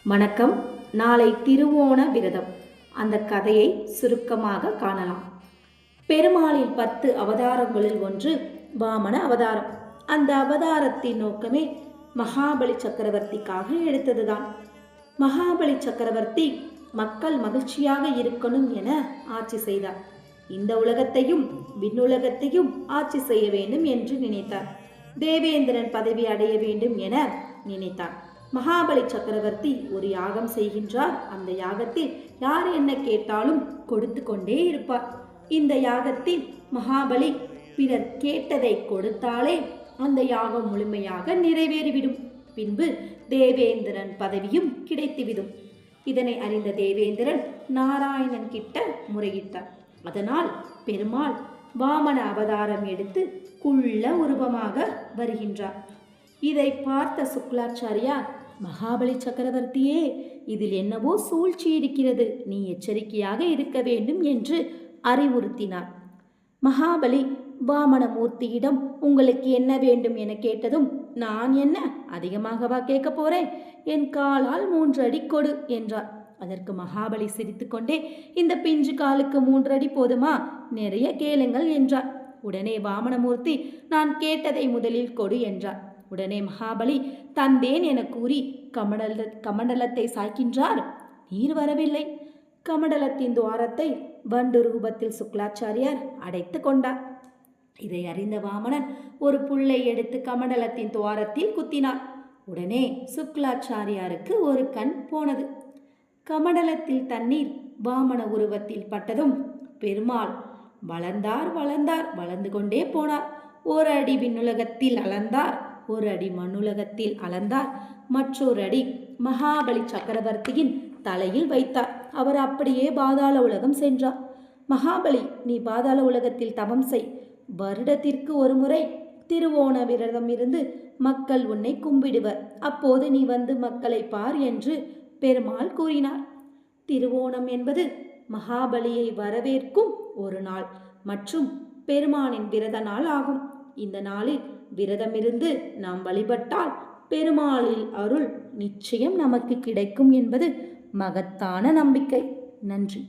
வணக்கம். நாளை திருவோண விரதம். அந்த கதையை சுருக்கமாக காணலாம். பெருமாளின் 10 அவதாரங்களில் ஒன்று வாமன அவதாரம். அந்த அவதாரத்தின் நோக்கமே மகாபலி சக்கரவர்த்திக்காக எடுத்ததுதான். மகாபலி சக்கரவர்த்தி மக்கள் மகிழ்ச்சியாக இருக்கணும் என ஆட்சி செய்தார். இந்த உலகத்தையும் விண்ணுலகத்தையும் ஆட்சி செய்ய வேண்டும் என்று நினைத்தார். தேவேந்திரன் பதவி அடைய வேண்டும் என நினைத்தார். மகாபலி சக்கரவர்த்தி ஒரு யாகம் செய்கின்றார். அந்த யாகத்தில் யார் என்ன கேட்டாலும் கொடுத்து கொண்டே இருப்பார். இந்த யாகத்தில் மகாபலி பிறர் கேட்டதை கொடுத்தாலே அந்த யாகம் முழுமையாக நிறைவேறிவிடும். பின்பு தேவேந்திரன் பதவியும் கிடைத்துவிடும். இதனை அறிந்த தேவேந்திரன் நாராயணன் கிட்ட முறையிட்டார். அதனால் பெருமாள் வாமன அவதாரம் எடுத்து குள்ள உருவமாக வருகின்றார். இதை பார்த்த சுக்லாச்சாரியார், மகாபலி சக்கரவர்த்தியே, இதில் என்னவோ சூழ்ச்சி இருக்கிறது, நீ எச்சரிக்கையாக இருக்க வேண்டும் என்று அறிவுறுத்தினார். மகாபலி வாமனமூர்த்தியிடம் உங்களுக்கு என்ன வேண்டும் என கேட்டதும், நான் என்ன அதிகமாகவா கேட்க போறேன், என் காலால் 3 அடி கொடு என்றார். அதற்கு மகாபலி சிரித்துக்கொண்டே, இந்த பிஞ்சு காலுக்கு 3 அடி போதுமா, நிறைய கேளுங்கள் என்றார். உடனே வாமனமூர்த்தி, நான் கேட்டதை முதலில் கொடு என்றார். உடனே மகாபலி தந்தேன் என கூறி கமண்டலத்தை சாய்க்கின்றார். நீர் வரவில்லை. கமண்டலத்தின் துவாரத்தை வண்டு ரூபத்தில் சுக்லாச்சாரியார் அடைத்து கொண்டார். இதை அறிந்த வாமனன் ஒரு புல்லை எடுத்து கமண்டலத்தின் துவாரத்தில் குத்தினார். உடனே சுக்லாச்சாரியாருக்கு ஒரு கண் போனது. கமண்டலத்தில் தண்ணீர் வாமன உருவத்தில் பட்டதும் பெருமாள் வளர்ந்தார் வளர்ந்தார் வளர்ந்து கொண்டே போனார். 1 அடி விண்ணுலகத்தில் அளந்தார், 1 அடி மண்ணுலகத்தில் அளந்தார், மற்றொரு அடி மகாபலி சக்கரவர்த்தியின் தலையில் வைத்தார். அவர் அப்படியே பாதாள உலகம் சென்றார். மகாபலி, நீ பாதாள உலகத்தில் தவம் செய். வருடத்திற்கு ஒரு முறை திருவோண விரதம் இருந்து மக்கள் உன்னை கும்பிடுவர். அப்போது நீ வந்து மக்களை பார் என்று பெருமாள் கூறினார். திருவோணம் என்பது மகாபலியை வரவேற்கும் ஒரு நாள் மற்றும் பெருமானின் விரத நாள் ஆகும். இந்த நாளில் விரதமிருந்து நாம் வழிபட்டால் பெருமாளில் அருள் நிச்சயம் நமக்கு கிடைக்கும் என்பது மகத்தான நம்பிக்கை. நன்றி.